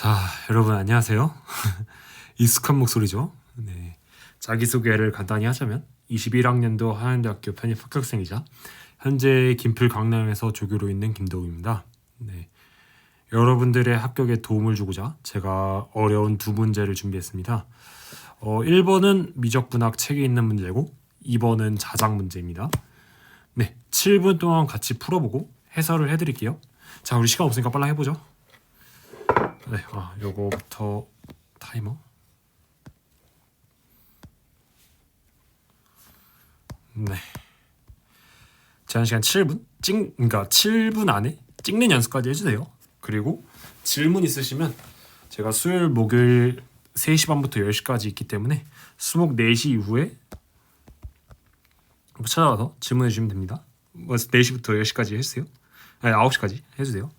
자, 여러분 안녕하세요. 익숙한 목소리죠. 네. 자기소개를 간단히 하자면 21학년도 한양대학교 편입 합격생이자 현재 김풀 강남에서 조교로 있는 김도우입니다. 네. 여러분들의 합격에 도움을 주고자 제가 어려운 두 문제를 준비했습니다. 1번은 미적분학 책에 있는 문제고 2번은 자작 문제입니다. 네, 7분 동안 같이 풀어보고 해설을 해드릴게요. 자, 우리 시간 없으니까 빨리 해보죠. 네, 요거부터 타이머. 네, 제한 시간 7분. 그러니까 7분 안에 찍는 연습까지 해주세요. 그리고 질문 있으시면 제가 수요일, 목요일 3시 반부터 10시까지 있기 때문에 수목 4시 이후에 찾아와서 질문해 주시면 됩니다. 4시부터 10시까지 해주세요. 아니 9시까지 해주세요.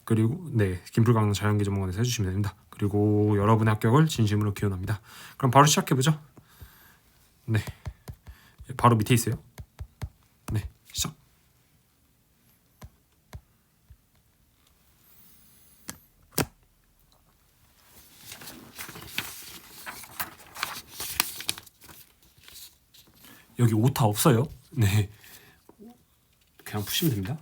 그리고 네, 김풀강릉 자연계전문관에서 해주시면 됩니다. 그리고 여러분의 합격을 진심으로 기원합니다. 그럼 바로 시작해보죠. 네, 바로 밑에 있어요. 네, 시작. 여기 오타 없어요. 네, 그냥 푸시면 됩니다.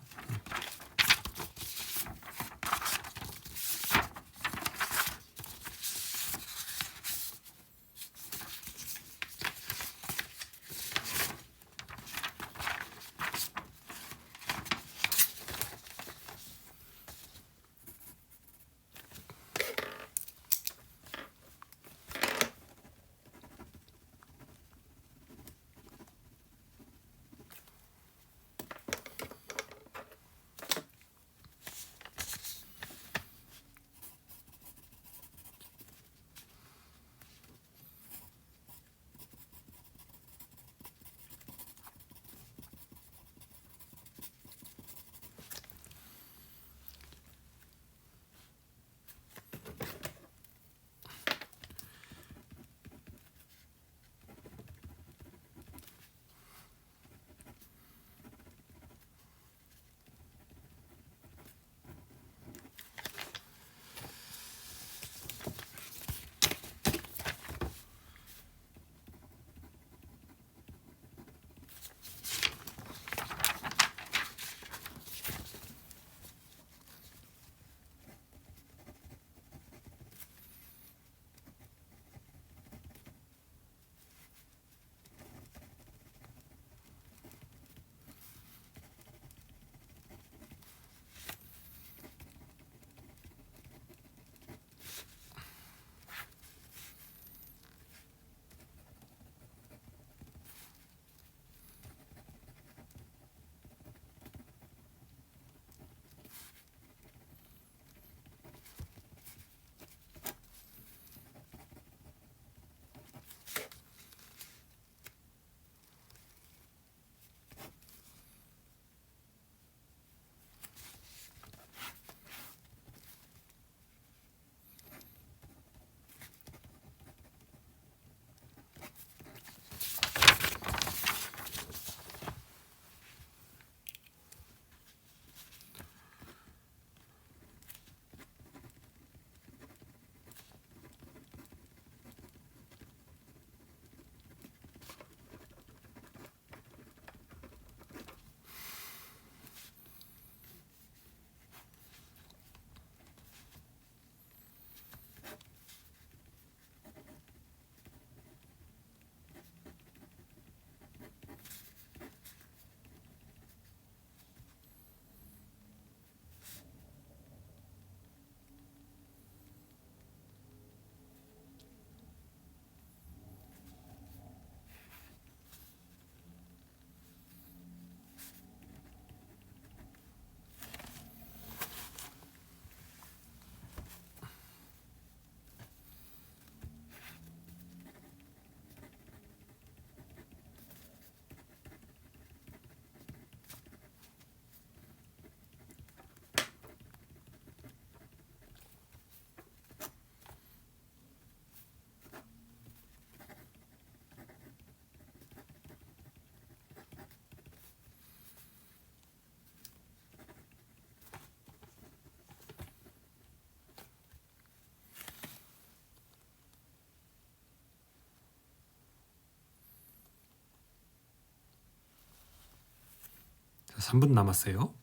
3분 남았어요.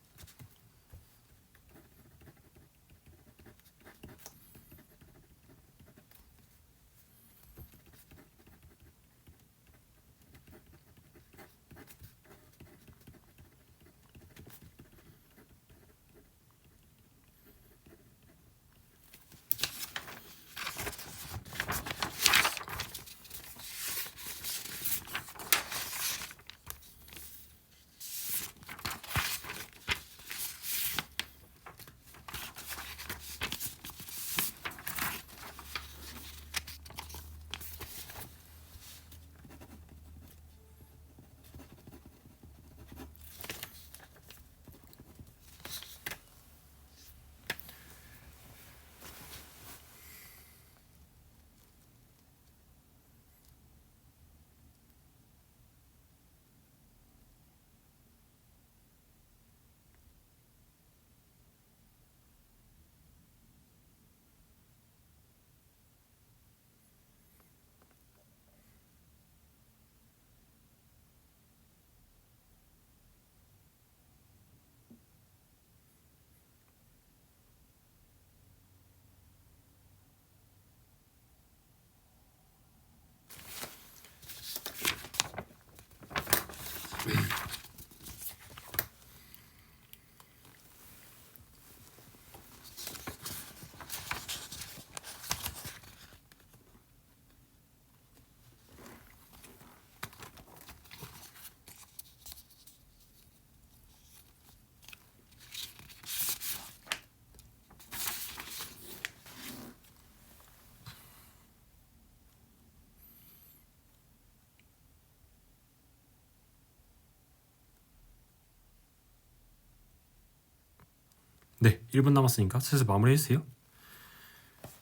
네, 1분 남았으니까 슬슬 마무리 해주세요.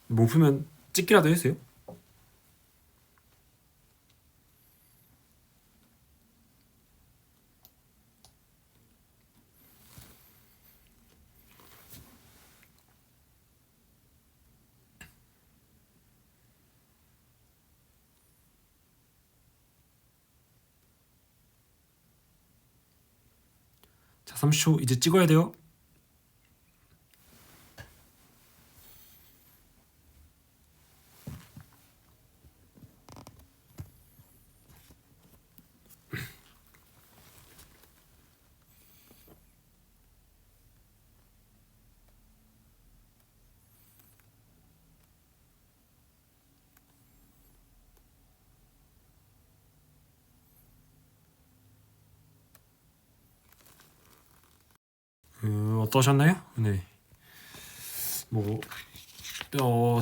못 풀면 찍기라도 해주세요. 자, 30초 이제 찍어야 돼요. 어떠셨나요? 네.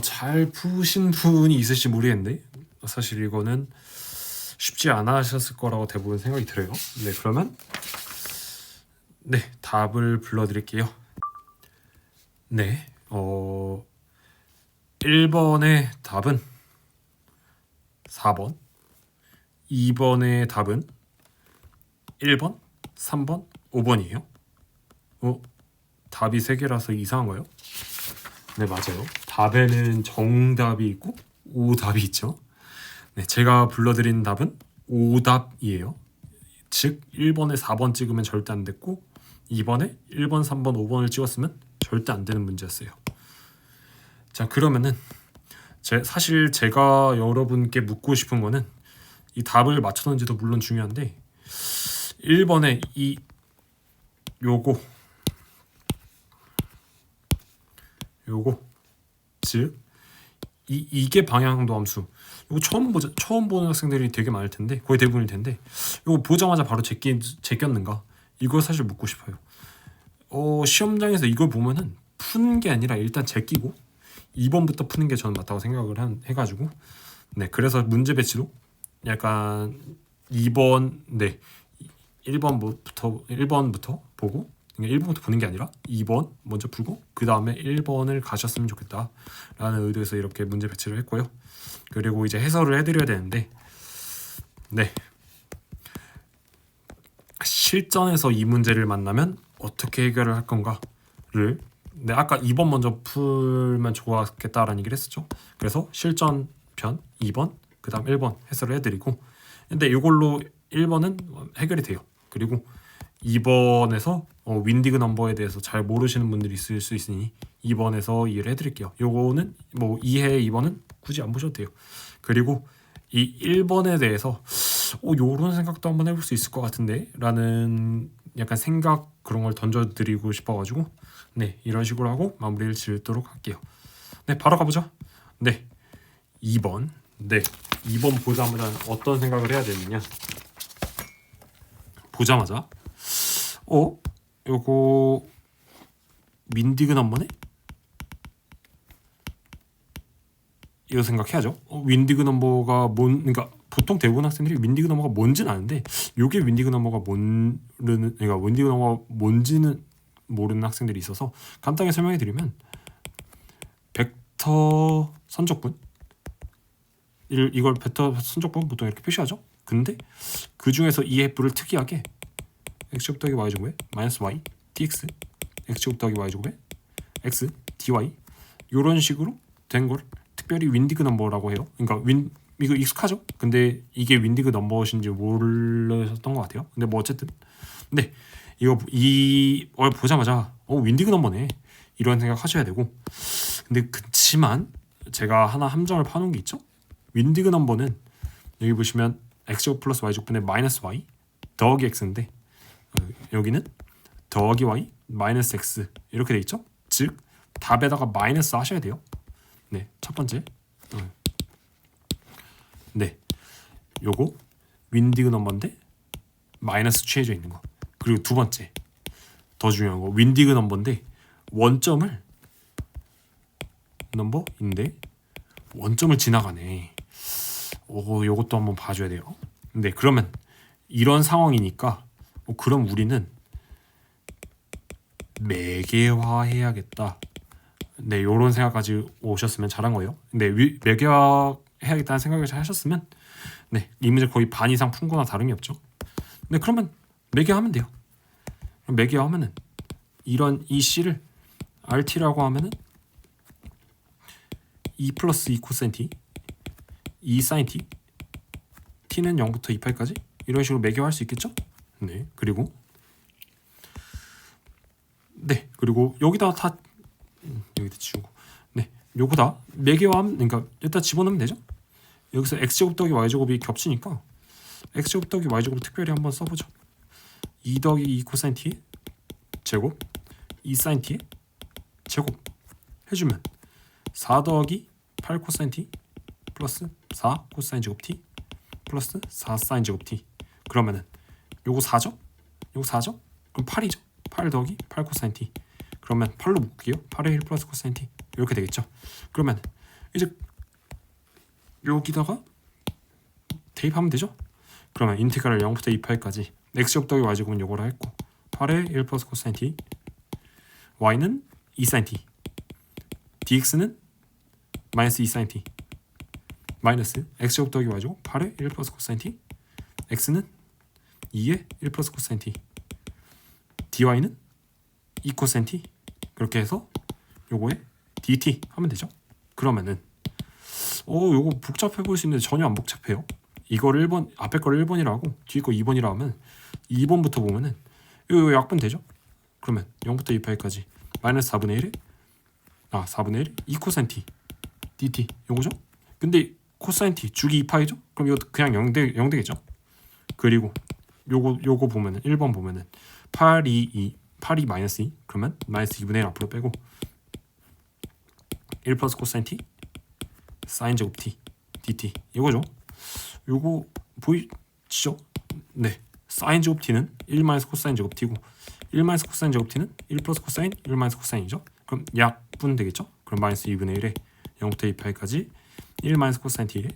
잘 푸신 분이 있을지 모르겠는데 사실 이거는 쉽지 않으셨을 거라고 대부분 생각이 들어요. 네, 그러면 답을 불러드릴게요. 네, 1번의 답은 4번, 2번의 답은 1번, 3번, 5번이에요. 답이 3개라서 이상한가요? 네, 맞아요. 답에는 정답이 있고 오답이 있죠. 네, 제가 불러드린 답은 오답이에요. 즉 1번에 4번 찍으면 절대 안 됐고 2번에 1번, 3번, 5번을 찍었으면 절대 안 되는 문제였어요. 자, 그러면은 사실 제가 여러분께 묻고 싶은 거는 이 답을 맞췄는지도 물론 중요한데 1번에 요거 즉 이게 방향도 함수. 이거 처음 보는 학생들이 되게 많을 텐데 거의 대부분일 텐데 이거 보자마자 바로 제꼈는가? 이걸 사실 묻고 싶어요. 시험장에서 이걸 보면은 푸는 게 아니라 일단 제끼고 2번부터 푸는 게 저는 맞다고 생각을 해가지고 네, 그래서 문제 배치도 약간 2번 1번부터 보고 1번부터 보는 게 아니라 2번 먼저 풀고 그 다음에 1번을 가셨으면 좋겠다 라는 의도에서 이렇게 문제 배치를 했고요. 그리고 이제 해설을 해드려야 되는데 네, 실전에서 이 문제를 만나면 어떻게 해결을 할 건가를 아까 2번 먼저 풀면 좋았겠다라는 얘기를 했었죠. 그래서 실전 편 2번 그 다음 1번 해설을 해드리고 근데 이걸로 1번은 해결이 돼요. 그리고 2번에서 윈디그 넘버에 대해서 잘 모르시는 분들이 있을 수 있으니 2번에서 이해를 해드릴게요. 요거는 뭐 이해 2번은 굳이 안 보셔도 돼요. 그리고 이 1번에 대해서 요런 생각도 한번 해볼 수 있을 것 같은데 라는 약간 생각 그런 걸 던져드리고 싶어가지고 네 이런 식으로 하고 마무리를 지도록 할게요. 네 바로 가보죠. 네 2번 네 2번 보자마자 어떤 생각을 해야 되느냐, 보자마자 요거 윈디그 넘버네? 이거 생각해야죠. 윈디그 넘버가 그러니까 보통 대부분 학생들이 윈디그 넘버가 뭔지는 아는데 요게 윈디그 넘버가 그러니까 윈디그 넘버가 뭔지는 모르는 학생들이 있어서 간단하게 설명해 드리면 벡터 선적분 이걸 벡터 선적분 보통 이렇게 표시하죠. 근데 그 중에서 이 f를 특이하게 x제곱 더하기 y제곱에 마이너스 y dx x제곱 더하기 y제곱에 x dy 이런 식으로 된 걸 특별히 윈디그 넘버라고 해요. 그러니까 이거 익숙하죠? 근데 이게 윈디그 넘버신지 모르셨던 것 같아요. 근데 뭐 어쨌든 근데 이걸 보자마자 윈디그 넘버네 이런 생각 하셔야 되고, 근데 그치만 제가 하나 함정을 파놓은 게 있죠. 윈디그 넘버는 여기 보시면 x제곱 플러스 y제곱분의 마이너스 y 더하기 x인데 여기는 더하기 y 마이너스 x 이렇게 돼 있죠. 즉 답에다가 마이너스 하셔야 돼요. 네, 첫 번째. 네, 요거 윈디그 넘버인데 마이너스 취해져 있는 거. 그리고 두 번째, 더 중요한 거, 윈디그 넘버인데 원점을 넘버인데 원점을 지나가네. 요것도 한번 봐줘야 돼요. 네, 그러면 이런 상황이니까 그럼 우리는 매개화해야겠다. 네, 요런 생각까지 오셨으면 잘한 거예요. 네, 매개화해야겠다는 생각을 잘 하셨으면 네, 이 문제 거의 반 이상 푼 거나 다름이 없죠. 네, 그러면 매개하면 돼요. 그럼 매개하면은 이 C를 RT라고 하면은 2 플러스 2 코사인 T 2 사인 T T는 0부터 2파이까지 이런 식으로 매개화할 수 있겠죠? 네, 그리고 여기다 다 여기다 지우고 네, 요거 다 매개화하면 그러니까 여기다 집어넣으면 되죠? 여기서 x제곱 더하기 y제곱이 겹치니까 x제곱 더하기 y제곱을 특별히 한번 써보죠. 2 더하기 2 코사인 t 제곱 2 사인 t 제곱 해주면 4 더하기 8 코사인 t 플러스 4 코사인 제곱 t 플러스 4 사인 제곱 t. 그러면은 요거 4죠? 요거 4죠? 그럼 8이죠? 8 더하기 8 코사인 t. 그러면 8로 묶을게요. 8에 1 플러스 코사인 t 이렇게 되겠죠. 그러면 이제 여기다가 대입하면 되죠. 그러면 인테그랄 0부터 2파이까지 x제곱 더하기 y제곱은 요거로 했고 8에 1 플러스 코사인 t y는 2 사인 t dx는 마이너스 2 사인 t 마이너스 x제곱 더하기 y제곱 8에 1 플러스 코사인 t x는 2에 1 플러스 코사인 t dy는 2 코사인 t 그렇게 해서 요거에 dt 하면 되죠. 그러면은 요거 복잡해 보일 수 있는데 전혀 안 복잡해요. 이걸 1번 앞에 걸 1번이라고 뒤에 거 2번이라 하면 2번부터 보면은 요 약분 되죠. 그러면 0부터 2파이까지 마이너스 4분의 1에 4분의 1 2 코사인 t dt 요거죠. 근데 코사인 t 주기 2파이죠. 그럼 이거 그냥 0 되겠죠. 그리고 요거 보면은 1번 보면은 8이 마이너스 2 그러면 마이너스 2분의 1 앞으로 빼고 1 플러스 코사인 t 사인 제곱 t dt 이거죠. 요거 보이시죠? 네, 사인 제곱 t는 1 마이너스 코사인 제곱 t고 1 마이너스 코사인 제곱 t는 1 플러스 코사인 1 마이너스 코사인이죠. 그럼 약분 되겠죠. 그럼 마이너스 2분의 1에 0부터 2파이까지 1 마이너스 코사인 t에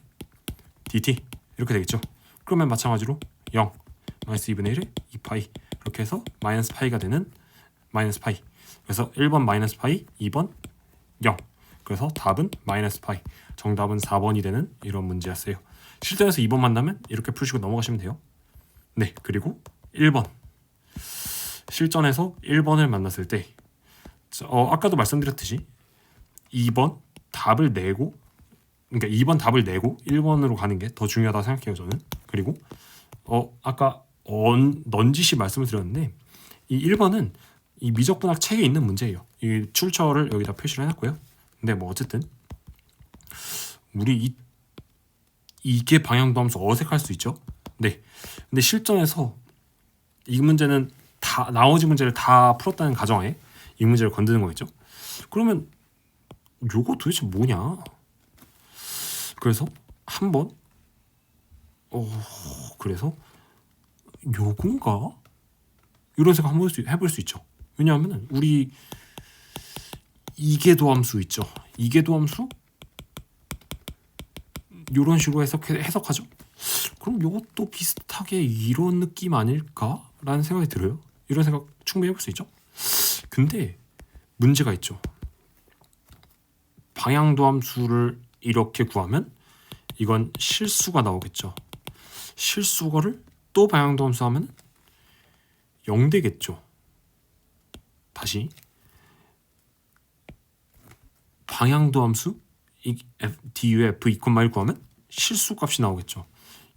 dt 이렇게 되겠죠. 그러면 마찬가지로 0 마이너스 2분의 1에 2파이 이렇게 해서 마이너스 파이가 되는 마이너스 파이. 그래서 1번 마이너스 파이 2번 0. 그래서 답은 마이너스 파이. 정답은 4번이 되는 이런 문제였어요. 실전에서 2번 만나면 이렇게 푸시고 넘어가시면 돼요. 네, 그리고 1번. 실전에서 1번을 만났을 때 아까도 말씀드렸듯이 2번 답을 내고 그러니까 2번 답을 내고 1번으로 가는 게 더 중요하다고 생각해요, 저는. 그리고 아까 넌지시 말씀을 드렸는데 이 1번은 이 미적분학 책에 있는 문제예요. 이 출처를 여기다 표시를 해놨고요. 근데 뭐 어쨌든 우리 이게 방향도 함수 어색할 수 있죠. 네. 근데 실전에서 이 문제는 다 나머지 문제를 다 풀었다는 가정하에 이 문제를 건드는 거겠죠. 그러면 요거 도대체 뭐냐? 그래서 한번 그래서 요건가? 이런 생각 한번 해볼 수 있죠. 왜냐하면 우리 이계도 함수 있죠. 이계도 함수 이런 식으로 해석하죠. 그럼 이것도 비슷하게 이런 느낌 아닐까라는 생각이 들어요. 이런 생각 충분히 해볼 수 있죠. 근데 문제가 있죠. 방향도 함수를 이렇게 구하면 이건 실수가 나오겠죠. 실수거를 또 방향도 함수 하면 0 되겠죠. 다시 방향도 함수 duf 2,1 구하면 실수 값이 나오겠죠.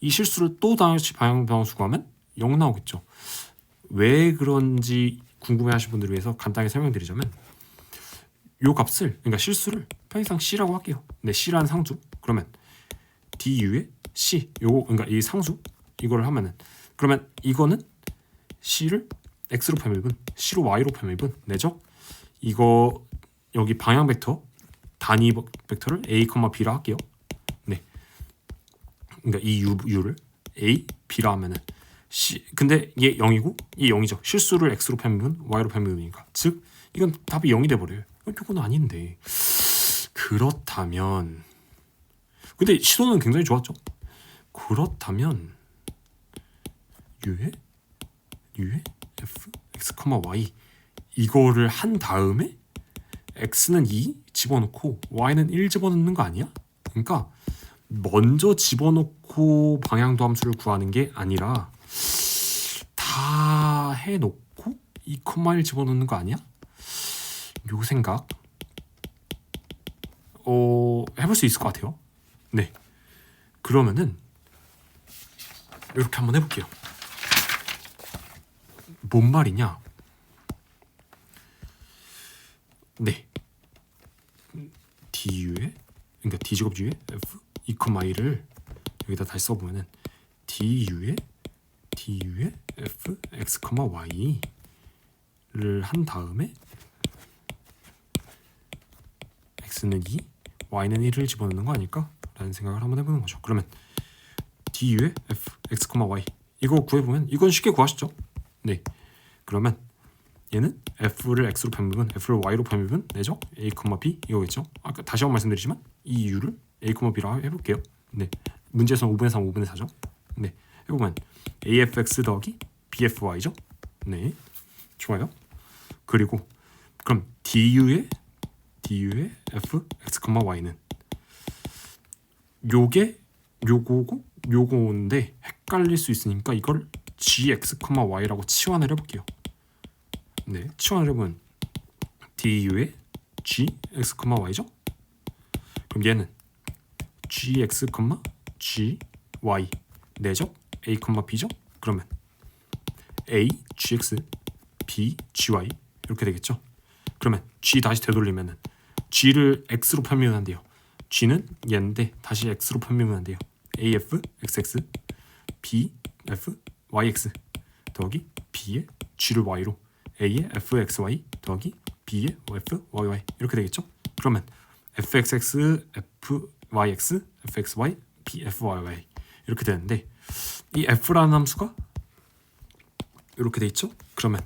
이 실수를 또 다시 방향도 함수 구하면 0 나오겠죠. 왜 그런지 궁금해하시는 분들을 위해서 간단히 설명드리자면 요 값을, 그러니까 실수를 편의상 c라고 할게요. 네, c라는 상수. 그러면 du의 c, 요거 그러니까 이 상수 이거를 하면은 그러면 이거는 c를 x로 편입은 c로 y로 편입은 내적 이거 여기 방향 벡터 단위 벡터를 a, b라 할게요. 네, 그러니까 이 u를 a, b라 하면은 c 근데 얘 0이고 얘 0이죠. 실수를 x로 편입은 y로 편입으니까 즉 이건 답이 0이 돼 버려요. 이건 아닌데 그렇다면 근데 시도는 굉장히 좋았죠. 그렇다면 유의 f x, y 이거를 한 다음에 x는 2 집어넣고 y는 1 집어넣는 거 아니야? 그러니까 먼저 집어넣고 방향도 함수를 구하는 게 아니라 다 해놓고 2,1 집어넣는 거 아니야? 요 생각 해볼 수 있을 것 같아요. 네, 그러면은 이렇게 한번 해볼게요. 뭔 말이냐? 네, du의 그러니까 d제곱 u의 f 2,i를 여기다 다시 써보면은 du의 f x, y를 한 다음에 x는 2, y는 1을 집어넣는 거 아닐까? 라는 생각을 한번 해보는 거죠. 그러면 du의 f x, y 이거 구해보면 이건 쉽게 구하시죠. 네, 그러면 얘는 f를 x로 편입은 f를 y로 편입은 내적 a, b 이거겠죠. 아까 다시 한번 말씀드리지만 이 u를 a, b라 해볼게요. 네, 문제에서는 5분의 3, 5분의 4죠. 네, 해보면 afx 더하기 bfy죠. 네, 좋아요. 그리고 그럼 du의 f x, y는 요게 요거고 요거인데 헷갈릴 수 있으니까 이걸 gx, y라고 치환을 해볼게요. 네, 치환을 해보면 du의 gx, y죠. 그럼 얘는 gx, gy 내적 a, b죠. 그러면 a, gx, b, gy 이렇게 되겠죠. 그러면 g 다시 되돌리면은 g를 x로 편미분한대요. g는 얘인데 다시 x로 편미분한대요. af, xx, bf, yx 더하기 b의 g를 y로 a의 fxy 더하기 b의 fyy 이렇게 되겠죠. 그러면 fxx, fyx, fxy, bfyy 이렇게 되는데 이 f라는 함수가 이렇게 돼 있죠. 그러면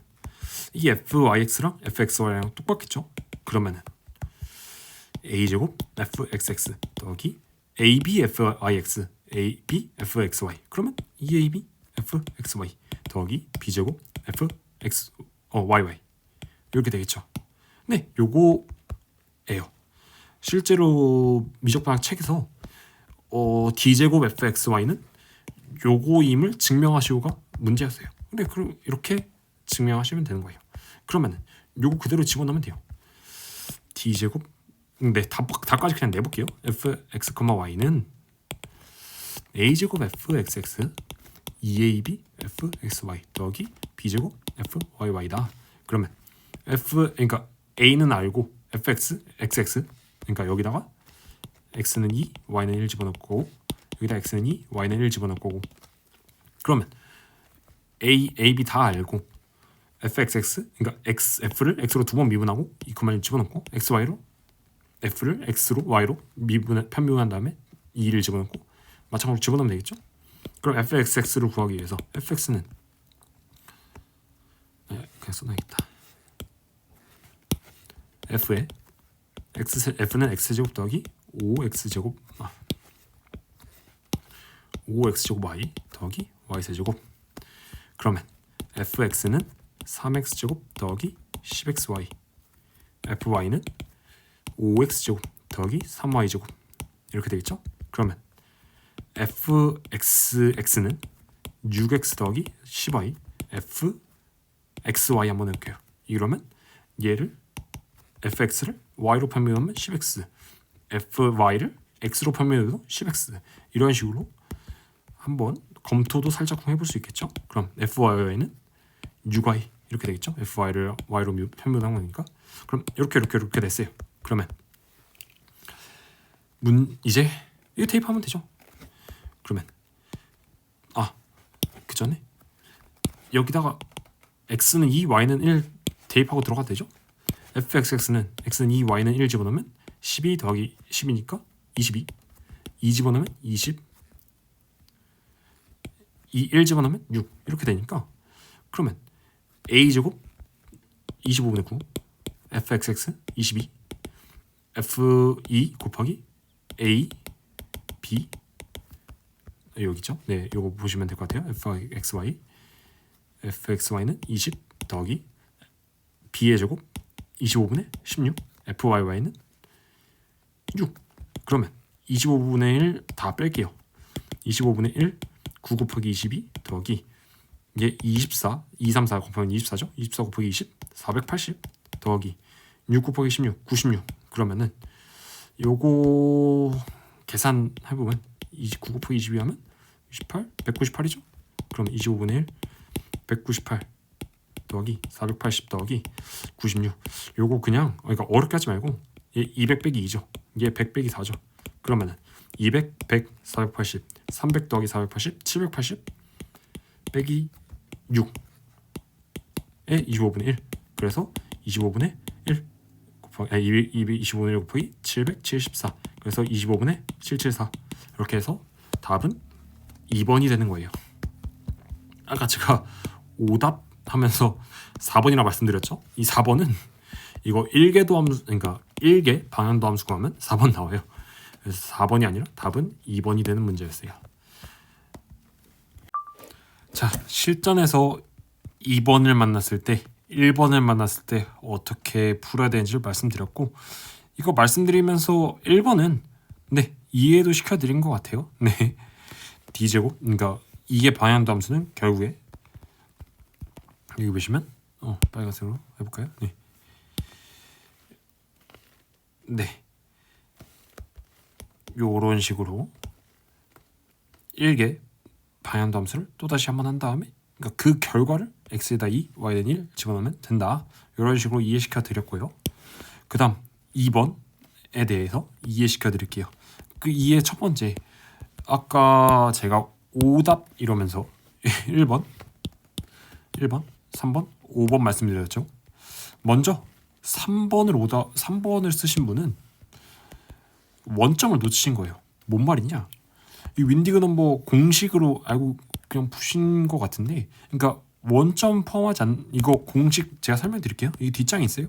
이 fyx랑 fxy랑 똑같겠죠. 그러면은 a제곱 fxx 더하기 abfyx abfxy 그러면 2ab fxy 더하기 b제곱 fyy 이렇게 되겠죠. 네, 요거예요. 실제로 미적분학 책에서 d제곱 fxy는 요거임을 증명하시오가 문제였어요. 근데 그럼 이렇게 증명하시면 되는 거예요. 그러면은 요거 그대로 집어넣으면 돼요. d제곱 네, 다까지 그냥 내볼게요. fx, y는 a제곱 fxx 2ab fxy 더하기 b제곱 fyy다. 그러면 그러니까 a는 알고 fx xx 그러니까 여기다가 x는 2 y는 1 집어넣을 거고 여기다 x는 2 y는 1 집어넣을 거고 그러면 ab 다 알고 fxx 그러니까 f를 x로 두 번 미분하고 2,1 집어넣고 xy로 f를 x로 y로 편미분한 다음에 2를 집어넣고 마찬가지로 집어넣으면 되겠죠? 그럼 fxx를 구하기 위해서 fx는 그냥 써놔야겠다. f는 x제곱 더하기 5x제곱 y 더하기 y세제곱. 그러면 fx는 3x제곱 더하기 10xy fy는 5x제곱 더하기 3y제곱 이렇게 되겠죠? 그러면 fxx는 6x 더하기 10y fxy 한번 해볼게요. 이러면 얘를 fx를 y로 편미하면 10x fy를 x로 편미해도 10x 이런 식으로 한번 검토도 살짝 해볼 수 있겠죠? 그럼 fy는 6y 이렇게 되겠죠? fy를 y로 편미한 거니까 그럼 이렇게 됐어요. 그러면 이제 이거 대입하면 되죠? 그러면 그 전에 여기다가 x는 2, y는 1 대입하고 들어가도 되죠? fxx는 x는 2, y는 1 집어넣으면 12 더하기 10이니까 22 2 집어넣으면 20 1 집어넣으면 6 이렇게 되니까 그러면 a제곱 25분의 9 fxx 22 f2 곱하기 a b 여기 있죠? 네, 요거 보시면 될 것 같아요. fxy는 20 더하기 b의 제곱 25분의 16 fyy는 6 그러면 25분의 1 다 뺄게요. 25분의 1 9 곱하기 22 더하기 이게 24 234 곱하면 24죠? 24 곱하기 20 480 더하기 6 곱하기 16 96 그러면은 요거 계산해보면 29 곱하기 22 하면 28 198이죠? 그럼 25분의 1 198 더하기 480 더하기 96 요거 그냥 그러니까 어렵게 하지 말고 얘 200 빼기 2죠. 얘 100 빼기 4죠. 그러면은 200 100 480 300 더하기 480 780 빼기 6에 25분의 1 그래서 25분의 1 곱하기 225분의 1 곱하기 774 그래서 25분의 774 이렇게 해서 답은 2번이 되는 거예요. 아까 제가 오답 하면서 4번이라 말씀드렸죠? 이 4번은 이거 1개도 함수 그러니까 1개 방향도 함수 구하면 4번 나와요. 그래서 4번이 아니라 답은 2번이 되는 문제였어요. 자, 실전에서 2번을 만났을 때 1번을 만났을 때 어떻게 풀어야 되는지를 말씀드렸고 이거 말씀드리면서 1번은 네 이해도 시켜드린 것 같아요. 네 d제곱 그러니까 이게 방향도 함수는 결국에 여기 보시면 빨간색으로 해볼까요? 네 요런 식으로 1개 방향도 함수를 또다시 한번 한 다음에 그러니까 그 결과를 x에다 2, y에다 1 집어넣으면 된다. 이런 식으로 이해시켜 드렸고요. 그 다음 2번에 대해서 이해시켜 드릴게요. 그 이해 첫 번째 아까 제가 오답 이러면서 1번, 3번, 5번 말씀드렸죠. 먼저 3번을 쓰신 분은 원점을 놓치신 거예요. 뭔 말이냐? 이 윈디그 넘버 공식으로 알고 그냥 푸신 것 같은데, 그러니까 원점 포함하지 않는 이거 공식 제가 설명드릴게요. 이 뒷장에 있어요.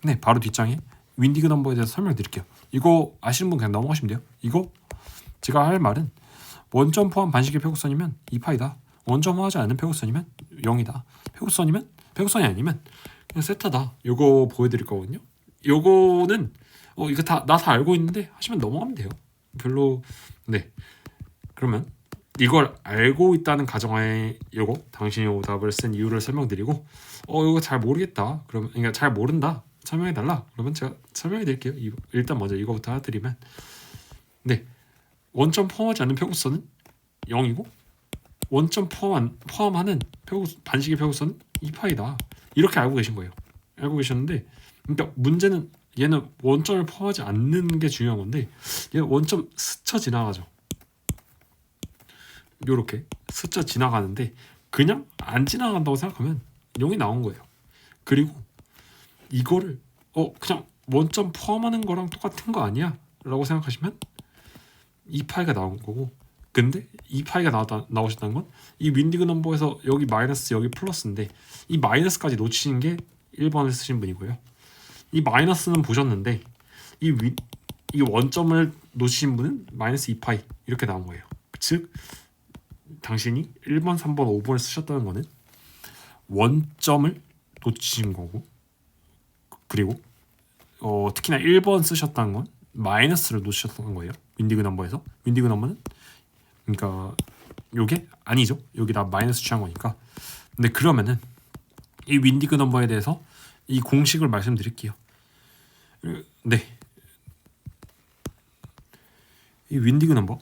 네, 바로 뒷장에 윈디그 넘버에 대해서 설명드릴게요. 이거 아시는 분 그냥 넘어가시면 돼요. 이거 제가 할 말은 원점 포함 반식의 표곡선이면 2파이다. 원점 포함하지 않는 표곡선이면 0이다. 표곡선이 아니면 그냥 세타다. 요거 보여드릴 거거든요. 요거는 이거 나 다 알고 있는데 하시면 넘어가면 돼요. 별로 네. 그러면 이걸 알고 있다는 가정하에 요거 당신이 오답을 쓴 이유를 설명드리고 이거 잘 모르겠다. 그러면 그러니까 잘 모른다. 설명해 달라. 그러면 제가 설명해 드릴게요. 일단 먼저 이거부터 해드리면 네. 원점 포함하지 않는 표곡선은 0이고 원점 포함하는 반식의 표고선은 2파이다. 이렇게 알고 계신 거예요. 알고 계셨는데, 그러니까 문제는 얘는 원점을 포함하지 않는 게 중요한 건데, 얘는 원점 스쳐 지나가죠. 요렇게 스쳐 지나가는데 그냥 안 지나간다고 생각하면 0이 나온 거예요. 그리고 이거를 그냥 원점 포함하는 거랑 똑같은 거 아니야? 라고 생각하시면 2파이가 나온 거고, 근데 2파이가 나오셨다는 건 이 윈디그 넘버에서 여기 마이너스 여기 플러스인데 이 마이너스까지 놓치신 게 1번을 쓰신 분이고요. 이 마이너스는 보셨는데 이 원점을 놓치신 분은 마이너스 2파이 이렇게 나온 거예요. 즉 당신이 1번, 3번, 5번을 쓰셨다는 거는 원점을 놓치신 거고, 그리고 특히나 1번 쓰셨다는 건 마이너스를 놓치셨던 거예요. 윈디그 넘버에서. 윈디그 넘버는 그러니까 요게 아니죠. 여기다 마이너스 취한 거니까. 근데 그러면은 이 윈디그 넘버에 대해서 이 공식을 말씀드릴게요. 네, 이 윈디그 넘버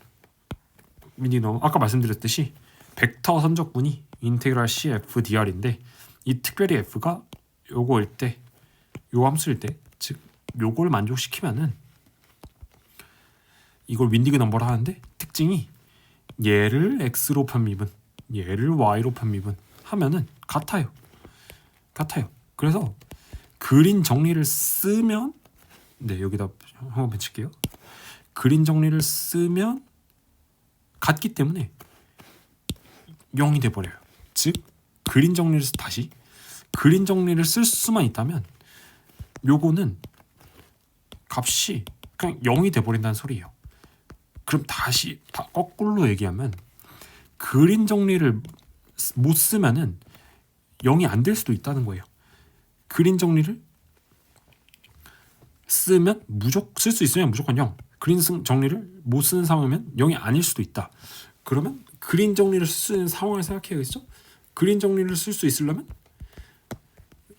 아까 말씀드렸듯이 벡터 선적분이 인테그랄 CF dr인데, 이 특별히 f가 요거일 때, 요 함수일 때, 즉 요걸 만족시키면은 이걸 윈디그 넘버로 하는데, 특징이 얘를 x로 편미분, 얘를 y로 편미분 하면은 같아요. 그래서 그린 정리를 쓰면, 네, 여기다 한번 붙일게요. 그린 정리를 쓰면 같기 때문에 0이 돼버려요. 즉 그린 정리를 다시 그린 정리를 쓸 수만 있다면 요거는 값이 그냥 0이 돼버린다는 소리예요. 그럼 다시 거꾸로 얘기하면 그린 정리를 못 쓰면은 0이 안 될 수도 있다는 거예요. 그린 정리를 쓰면 쓸 수 있으면 무조건 0. 그린 정리를 못 쓰는 상황이면 0이 아닐 수도 있다. 그러면 그린 정리를 쓸 수 있는 상황을 생각해야겠죠? 그린 정리를 쓸 수 있으려면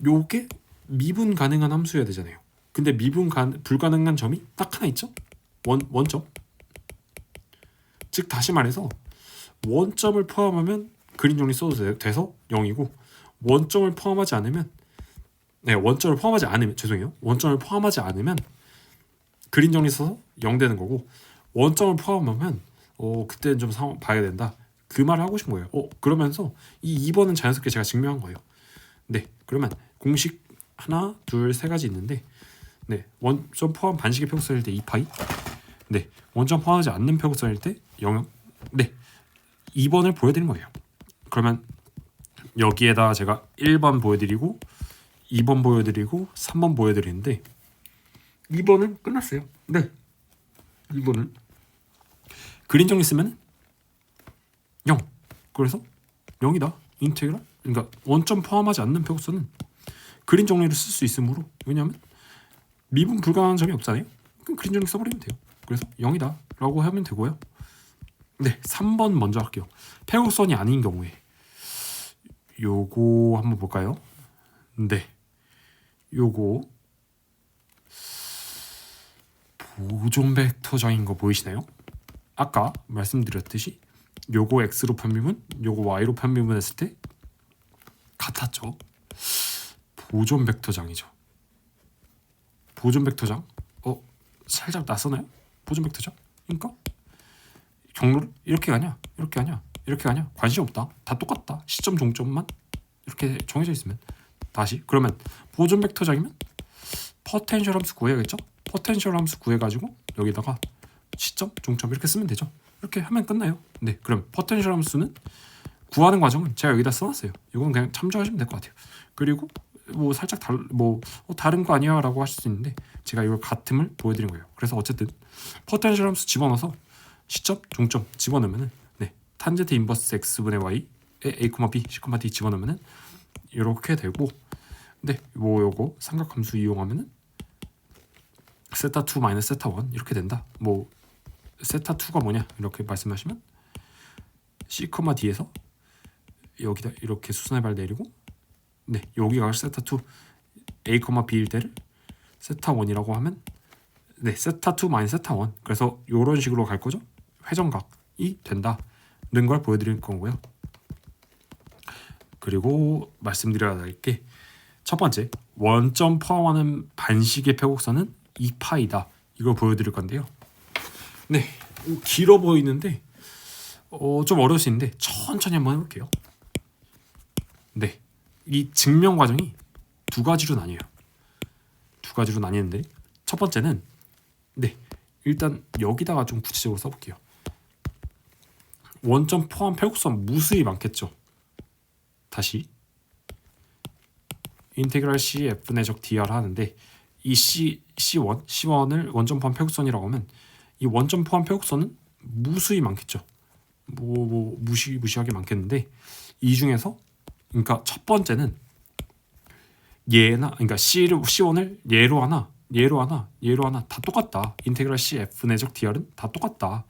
요게 미분 가능한 함수여야 되잖아요. 근데 미분 불가능한 점이 딱 하나 있죠? 원점. 즉 다시 말해서 원점을 포함하면 그린 정리 써도 돼서 0이고, 원점을 포함하지 않으면 원점을 포함하지 않으면 그린 정리 써서 0 되는 거고, 원점을 포함하면 그때는 좀 상황 봐야 된다. 그 말을 하고 싶은 거예요. 그러면서 이 2번은 자연스럽게 제가 증명한 거예요. 네, 그러면 공식 하나, 둘, 세 가지 있는데, 네, 원점 포함 반식의 표고선일 때 2파이, 네, 원점 포함하지 않는 표고선일 때 0. 네, 2번을 보여드린 거예요. 그러면 여기에다 제가 1번 보여드리고 2번 보여드리고 3번 보여드리는데 2번은 끝났어요. 네, 2번은 그린 정리 쓰면 0. 그래서 0이다. 인테그랄. 그러니까 원점 포함하지 않는 표고선은 그린 정리를 쓸 수 있으므로, 왜냐하면 미분 불가능한 점이 없잖아요. 그럼 그린 정리 써버리면 돼요. 그래서 0이다 라고 하면 되고요. 네, 3번 먼저 할게요. 표고선이 아닌 경우에 요거 한번 볼까요? 네, 요거 보존 벡터장인 거 보이시나요? 아까 말씀드렸듯이 요거 x로 편미분, 요거 y로 편미분 했을 때 같았죠. 보존 벡터장이죠. 보존 벡터장 살짝 낯서나요? 보존 벡터장? 그러니까 경로를 이렇게 가냐, 이렇게 가냐, 이렇게 가냐, 관심 없다. 다 똑같다. 시점 종점만 이렇게 정해져 있으면 다시, 그러면 보존 벡터장이면 포텐셜 함수 구해야겠죠? 포텐셜 함수 구해가지고 여기다가 시점 종점 이렇게 쓰면 되죠. 이렇게 하면 끝나요. 네, 그럼 포텐셜 함수는 구하는 과정은 제가 여기다 써놨어요. 이건 그냥 참조하시면 될 것 같아요. 그리고 뭐 살짝 다른 거 아니야 라고 하실 수 있는데 제가 이걸 같음을 보여드린 거예요. 그래서 어쨌든 포텐셜 함수 집어넣어서 시점 종점 집어넣으면은, 네, 탄젠트 인버스 x분의 y에 a, b, c, d 집어넣으면은 이렇게 되고, 네, 뭐 요거 삼각함수 이용하면은 세타 2 마이너스 세타 1 이렇게 된다. 뭐 세타 2가 뭐냐 이렇게 말씀하시면 c, d에서 여기다 이렇게 수선의 발 내리고, 네, 여기가 세타 2 a, b일 때를 세타 1이라고 하면, 네, 세타 2 마이너스 세타 1. 그래서 이런 식으로 갈 거죠. 회전각이 된다는 걸 보여드릴 거고요. 그리고 말씀드려야 할 게 첫 번째, 원점 포함하는 반식의 폐곡선은 2파이다. 이걸 보여드릴 건데요. 네, 길어 보이는데 좀 어려울 수 있는데 천천히 한번 해볼게요. 네, 이 증명 과정이 두 가지로 나뉘어요. 두 가지로 나뉘는데 첫 번째는 네, 일단 여기다가 좀 구체적으로 써볼게요. 원점 포함 폐곡선 무수히 많겠죠. 다시 인테그랄 C F 내적 DR 하는데 이 C1을 원점 포함 폐곡선이라고 하면 이 원점 포함 폐곡선은 무수히 많겠죠. 무시하게 많겠는데 이 중에서 그러니까 첫 번째는 그러니까 C1을 얘로 하나 다 똑같다. 인테그랄 C F 내적 DR은 다 똑같다.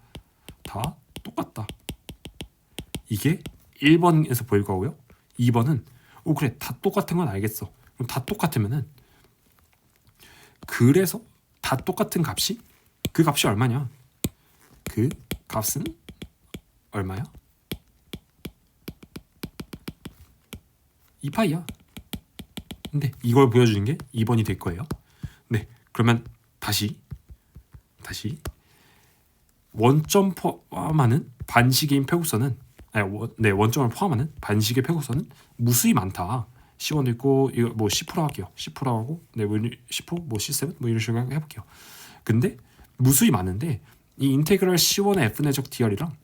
이게 1번에서 보일 거고요. 2번은 그래 다 똑같은 건 알겠어. 그럼 다 똑같으면은 그래서 다 똑같은 값이 그 값이 얼마냐? 그 값은 얼마야? 2파이야. 근데 이걸 보여주는 게 2번이 될 거예요. 네, 그러면 다시 원점 포함하는 반식인 폐곡선은 원점을 포함하는 반식의 폐곡선은 무수히 많다. C1도 있고 이거 뭐 10% 할게요. 10% 하고 10% 뭐 C7 뭐 이런 식으로 해볼게요. 근데 무수히 많은데 이 인테그랄 C1의 F 내적 DR이랑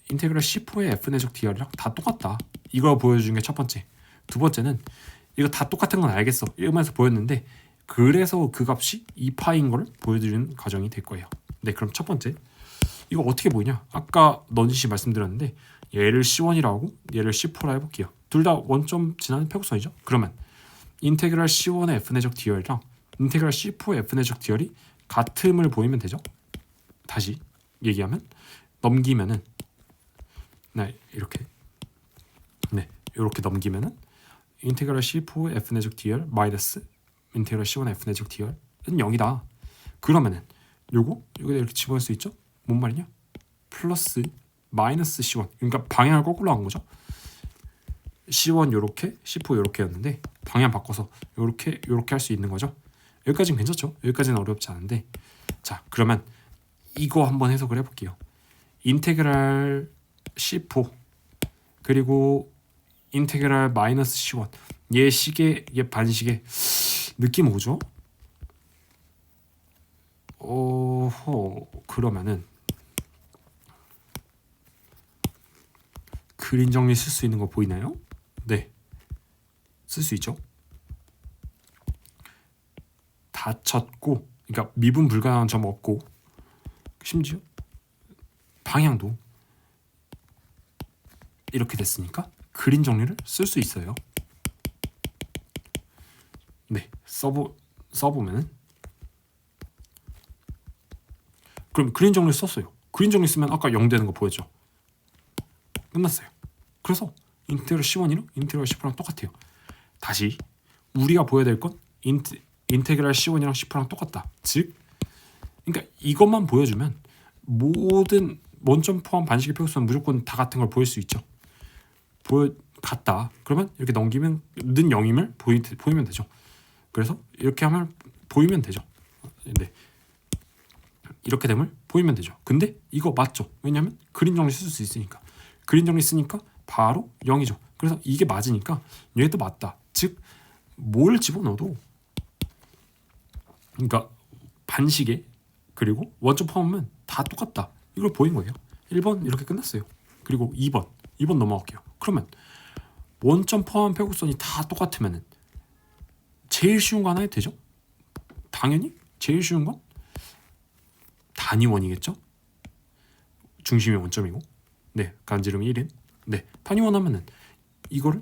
인테그랄 C4의 F 내적 DR이랑 다 똑같다. 이거 보여주는 게 첫 번째. 두 번째는 이거 다 똑같은 건 알겠어. 이러면서 보였는데 그래서 그 값이 2파인 걸 보여드리는 과정이 될 거예요. 네, 그럼 첫 번째 이거 어떻게 보이냐? 아까 넌지시 말씀드렸는데 얘를 C1이라고 하고 얘를 C4라 해볼게요. 둘 다 원점 지나는 폐곡선이죠. 그러면 인테그랄 C1의 F 내적 DR이랑 인테그랄 C4의 F 내적 DR이 같음을 보이면 되죠. 다시 얘기하면 넘기면은 이렇게 넘기면은 인테그랄 C4의 F 내적 DR 마이너스 인테그랄 C1의 F 내적 DR은 0이다. 그러면은 여기다 이렇게 집어넣을 수 있죠? 뭔 말이냐? 플러스 마이너스 C1. 그러니까 방향을 거꾸로 한 거죠. C1 요렇게 C4 요렇게였는데 방향 바꿔서 요렇게 할 수 있는 거죠. 여기까지는 괜찮죠? 여기까지는 어렵지 않은데 자, 그러면 이거 한번 해석을 해볼게요. 인테그랄 C4 그리고 인테그랄 마이너스 C1 얘 시계 얘 반시계 느낌 오죠? 그러면은 그림 정리 쓸 수 있는 거 보이나요? 네, 쓸 수 있죠. 닫혔고 그러니까 미분 불가능한 점 없고 심지어 방향도 이렇게 됐으니까 그림 정리를 쓸 수 있어요. 네, 써보면은 그럼 그림 정리 썼어요. 그림 정리 쓰면 아까 0 되는 거 보였죠? 끝났어요. 그래서 인테그랄 C1이랑 인테그랄 C4랑 똑같아요. 다시 우리가 보여야 될 건 인테그랄 C1이랑 C4랑 똑같다. 즉 그러니까 이것만 보여주면 모든 원점 포함 반식의 폐곡선은 무조건 다 같은 걸 보일 수 있죠. 같다. 그러면 이렇게 넘기면 는 0이면 보이면 되죠. 그래서 이렇게 하면 보이면 되죠. 네, 이렇게 되면 보이면 되죠. 근데 이거 맞죠? 왜냐하면 그림 정리 쓸 수 있으니까. 그림 정리 쓰니까 바로 0이죠. 그래서 이게 맞으니까 얘도 맞다. 즉 뭘 집어넣어도 그러니까 반식에 그리고 원점 포함하면 다 똑같다. 이걸 보인 거예요. 1번 이렇게 끝났어요. 그리고 2번 넘어갈게요. 그러면 원점 포함 폐곡선이 다 똑같으면은 제일 쉬운 거 하나 해도 되죠? 당연히 제일 쉬운 건 단위원이겠죠? 중심이 원점이고 네, 간지름이 1인 네, 단위원 하면은 이거를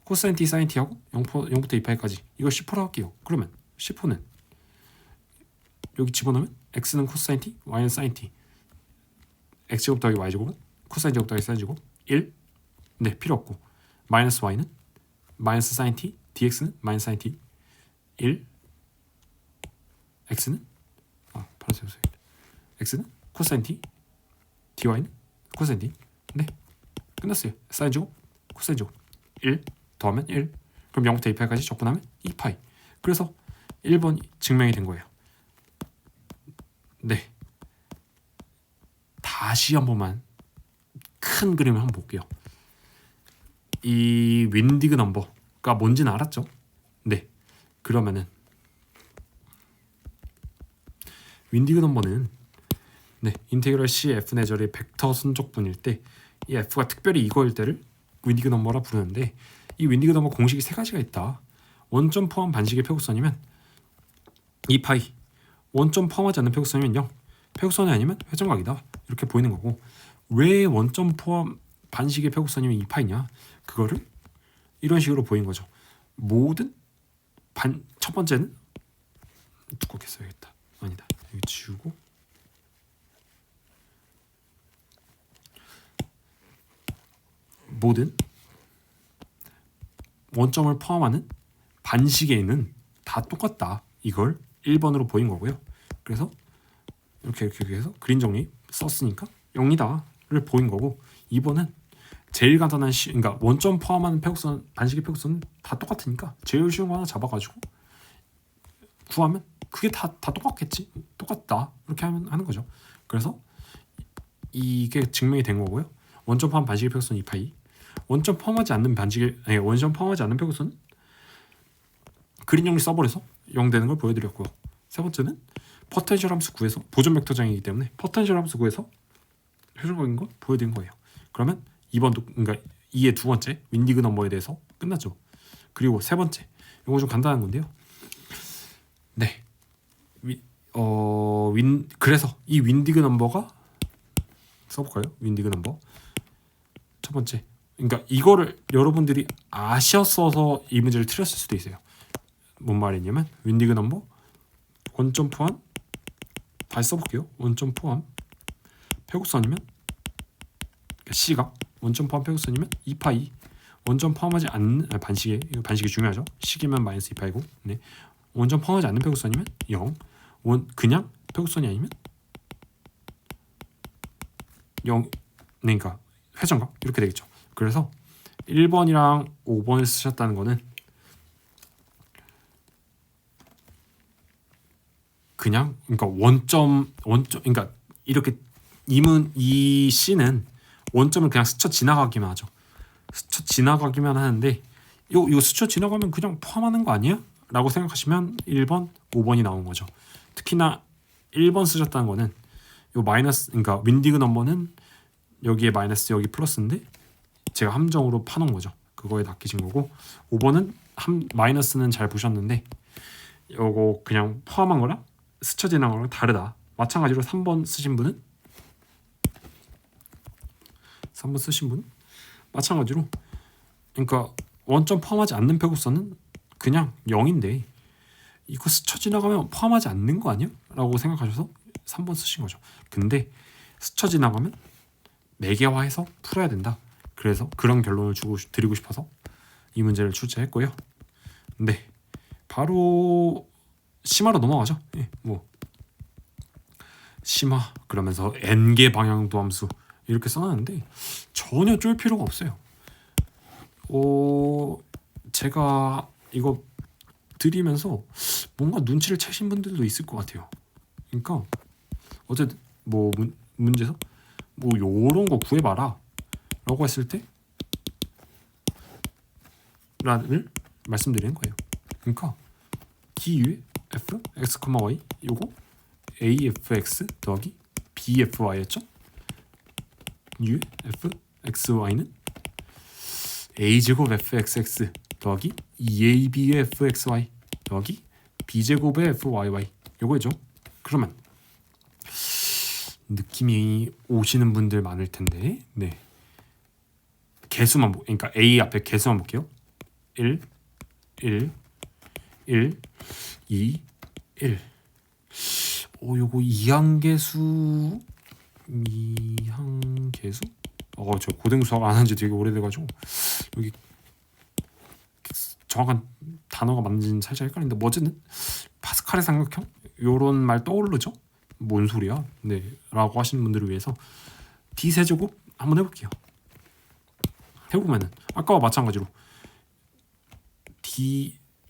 코사인 t 사인 t하고 0부터 2파이까지 이걸 10% 할게요. 그러면 10%는 여기 집어넣으면 x는 코사인 t, y는 사인 t x제곱 더하기 y제곱은 코사인 제곱 더하기 사인 제곱 1 네, 필요 없고 마이너스 y는 마이너스 사인 t, dx는 마이너스 사인 t 1 x는 x는 코사인 t, dy는 코사인 t 네, 끝났어요. 사인 제곱, 코사인 제곱 1 더하면 1. 그럼 0부터 2파이까지 적분하면 2파이. 그래서 1번이 증명이 된 거예요. 네. 다시 한 번만 큰 그림을 한번 볼게요. 이 윈디그 넘버가 뭔지는 알았죠? 네. 그러면은 윈디그 넘버는 네, 인테그럴 C F 내절의 벡터 순적분일 때 이 F가 특별히 이거일 때를 윈디그 넘버라 부르는데 이 윈디그 넘버 공식이 세 가지가 있다. 원점 포함 반식의 표곡선이면 2파이, 원점 포함하지 않는 표곡선이면 0, 표곡선이 아니면 회전각이다. 이렇게 보이는 거고 왜 원점 포함 반식의 표곡선이면 2파이냐? 그거를 이런 식으로 보인 거죠. 모든 첫 번째는 두껍게 써야겠다. 아니다. 여기 지우고 모든 원점을 포함하는 반식에는 다 똑같다. 이걸 1번으로 보인 거고요. 그래서 이렇게 해서 그림 정리 썼으니까 0이다를 보인 거고 2번은 제일 간단한 그러니까 원점 포함하는 표곡선 반식의 표곡선은 다 똑같으니까 제일 쉬운 거 하나 잡아가지고 구하면 그게 다 똑같겠지. 똑같다. 이렇게 하는 거죠. 그래서 이게 증명이 된 거고요. 원점 포함 반식의 표곡선 2파이. 원점 포함하지 않는 원점 포함하지 않는 표곡선은 그림 정리 써버려서 0 되는 걸 보여드렸고요. 세 번째는 포텐셜 함수 구해서 보존 벡터장이기 때문에 포텐셜 함수 구해서 회전각인 걸 보여드린 거예요. 그러면 2번도 그러니까 2의 두 번째 윈디그 넘버에 대해서 끝났죠. 그리고 세 번째 이거 좀 간단한 건데요. 네, 그래서 이 윈디그 넘버가 써볼까요? 윈디그 넘버 첫 번째. 그러니까 이거를 여러분들이 아셨어서 이 문제를 틀렸을 수도 있어요. 뭔 말이냐면 윈디그 넘버 원점 포함 다시 써볼게요. 원점 포함 표곡선이면 그러니까 C가 원점 포함 표곡선이면 2파이 원점 포함하지 않는 반식이 중요하죠. C이면 마이너스 2파이고 네. 원점 포함하지 않는 표곡선이면 0 그냥 표곡선이 아니면 0 그러니까 회전각 이렇게 되겠죠. 그래서 1번이랑 5번을 쓰셨다는 거는 그냥 그러니까 원점 그러니까 이렇게 이 C는 원점을 그냥 스쳐 지나가기만 하죠. 스쳐 지나가기만 하는데 요 스쳐 지나가면 그냥 포함하는 거 아니야? 라고 생각하시면 1번, 5번이 나온 거죠. 특히나 1번 쓰셨다는 거는 요 마이너스 그러니까 윈디그 넘버는 여기에 마이너스 여기 플러스인데 제가 함정으로 파놓은 거죠. 그거에 낚이신 거고 5번은 마이너스는 잘 보셨는데 요거 그냥 포함한 거랑 스쳐 지나간 거랑 다르다. 마찬가지로 3번 쓰신 분은 마찬가지로 그러니까 원점 포함하지 않는 표곡선은 그냥 0인데 이거 스쳐 지나가면 포함하지 않는 거 아니야? 라고 생각하셔서 3번 쓰신 거죠. 근데 스쳐 지나가면 매개화해서 풀어야 된다. 그래서 그런 결론을 드리고 싶어서 이 문제를 출제했고요. 네, 바로 심화로 넘어가죠. 예, 뭐 심화 그러면서 n개 방향도 함수 이렇게 써놨는데 전혀 쫄 필요가 없어요. 제가 이거 드리면서 뭔가 눈치를 채신 분들도 있을 것 같아요. 그러니까 어쨌든 뭐 문제에서 뭐 요런 거 구해봐라 라고 했을 때 라를 말씀드리는 거예요. 그러니까 기유의 f x, y 요거 afx 더하기 bfy였죠. u f x y는 a제곱 fxx 더하기 2ab의 fxy 더하기 b제곱의 fyy 요거죠. 그러면 느낌이 오시는 분들 많을 텐데 네, 개수만 그러니까 a 앞에 개수만 볼게요. 1 1 1 2 1 요거 이항계수 저 고등 수학 안 한 지 되게 오래돼가지고 여기 정확한 단어가 맞는지는 살짝 헷갈리는데 뭐 어쨌든 파스칼의 삼각형 요런 말 떠오르죠? 뭔 소리야? 네, 라고 하시는 분들을 위해서 D세제곱 한번 해볼게요. 해보면은 아까와 마찬가지로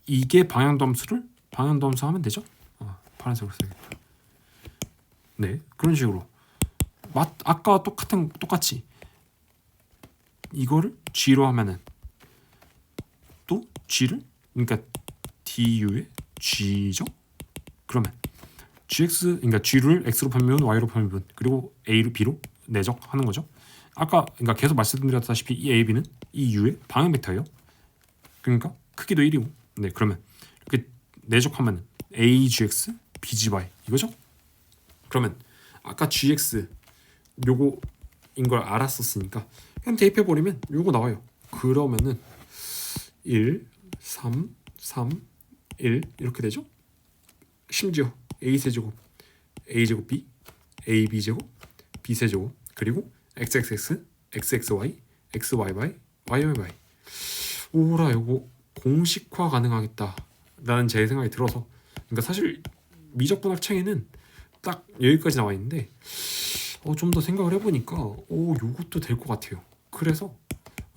이게 방향도 함수 하면 되죠. 파란색으로 써야겠다. 네, 그런 식으로 아까 똑같이 이거를 g로 하면은 또 g를 그러니까 du의 g죠. 그러면 gx 그러니까 g를 x로 phân분 y로 phân분 그리고 a를 b로 내적하는 거죠. 아까 그러니까 계속 말씀드렸다시피 이 a, b는 이 u의 방향 벡터예요. 그러니까 크기도 1이고. 네, 그러면 이렇게 내적하면 a gx b gy 이거죠. 그러면 아까 gx 요거인 걸 알았었으니까 그냥 대입해 버리면 요거 나와요. 그러면은 1, 3, 3, 1 이렇게 되죠. 심지어 a 세제곱, a 제곱 b, a b 제곱, b 세제곱 그리고 xxx, xxy, xyy, yyyy. 오라 요거 공식화 가능하겠다라는 제 생각이 들어서 그러니까 사실 미적분학 책에는 딱 여기까지 나와 있는데 좀 더 생각을 해보니까 요것도 될 것 같아요. 그래서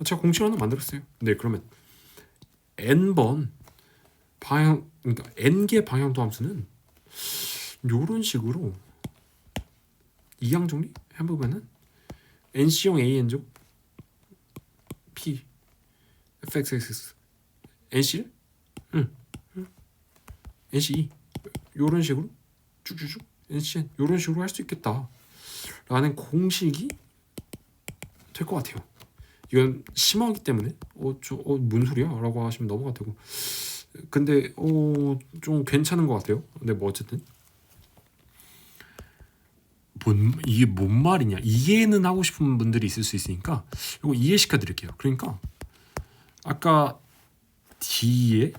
제가 공식을 하나 만들었어요. 네, 그러면 n번 방향 그러니까 n개 방향도 함수는 요런 식으로 이항 정리 해보면은 nC형 an제곱 p fxx nC를 nC 요런 식으로 쭉쭉쭉 NCN 요런 식으로 할 수 있겠다 라는 공식이 될 것 같아요. 이건 심하기 때문에 뭔 소리야? 라고 하시면 넘어가 되고 근데 좀 괜찮은 것 같아요. 근데 뭐 어쨌든 이게 뭔 말이냐 이해는 하고 싶은 분들이 있을 수 있으니까 이거 이해시켜 드릴게요. 그러니까 아까 D의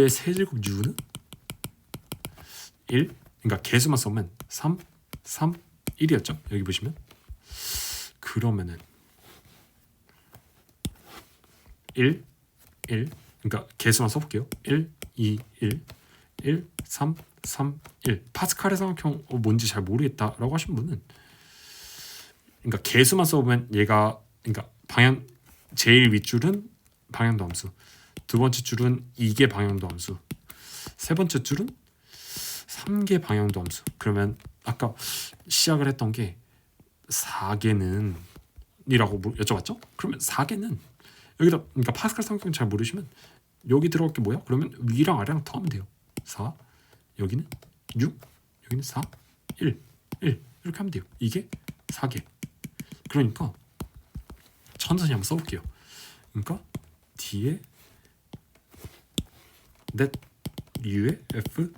세제곱 U는 1 그러니까 개수만 써면 3, 3, 1이었죠. 여기 보시면 그러면은 1, 1 그러니까 개수만 써볼게요. 1, 2, 1, 1, 3, 3, 1 파스칼의 삼각형 뭔지 잘 모르겠다라고 하신 분은 그러니까 개수만 써보면 얘가 그러니까 방향 제일 윗줄은 방향도 함수, 두 번째 줄은 2개 방향도 함수, 세 번째 줄은 3개 방향도 함수. 그러면 아까 시작을 했던 게 4개는 이라고 여쭤봤죠? 그러면 4개는 여기다 그러니까 파스칼 삼각형 잘 모르시면 여기 들어갈 게 뭐야? 그러면 위랑 아래랑 더하면 돼요. 4 여기는 6 여기는 4 1 1 이렇게 하면 돼요. 이게 4개. 그러니까 천천히 한번 써볼게요. 그러니까 D의 net U의 f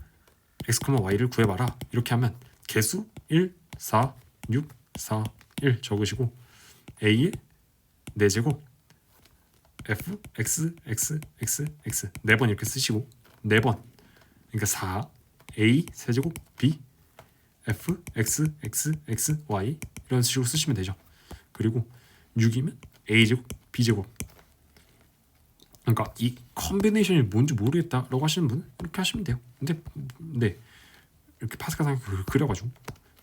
x, y를 구해봐라. 이렇게 하면 개수 1, 4, 6, 4, 1 적으시고 a의 4제곱 f x x x x 4번 이렇게 쓰시고 4번 그러니까 4 a 세제곱 b f x x x y 이런 식으로 쓰시면 되죠. 그리고 6이면 a 제곱 b 제곱 그러니까 이 컨비네이션이 뭔지 모르겠다라고 하시는 분은 이렇게 하시면 돼요. 근데 네 이렇게 파스칼 삼각형 그려가지고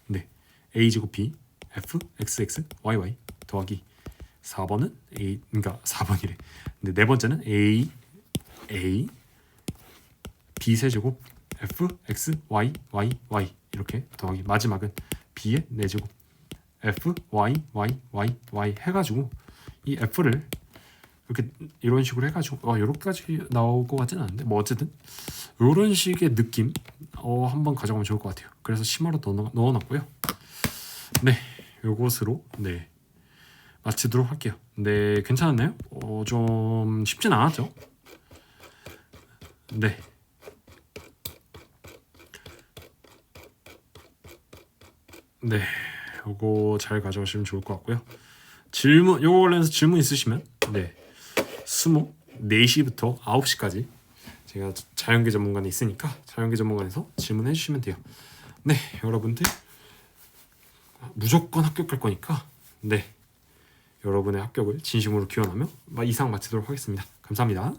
네 a 제곱 b f x x y y 더하기 4번은 a 그러니까 4번이래. 근데 네 번째는 a b 세제곱 f x y y y 이렇게 더하기 마지막은 b의 4제곱 f y y y y 해가지고 이 f를 이렇게 이런 식으로 해가지고 이렇게까지 나올 것 같지는 않은데 뭐 어쨌든 이런 식의 느낌 한번 가져가면 좋을 것 같아요. 그래서 심화로 넣어놨고요. 네, 요것으로 네 마치도록 할게요. 네, 괜찮았나요? 좀 쉽진 않았죠? 네. 네, 요거 잘 가져가시면 좋을 것 같고요. 질문, 요거 관련해서 질문 있으시면 네, 수목 4시부터 9시까지 제가 자연계 전문관에 있으니까 자연계 전문관에서 질문해 주시면 돼요. 네, 여러분들 무조건 합격할 거니까 네, 여러분의 합격을 진심으로 기원하며 이상 마치도록 하겠습니다. 감사합니다.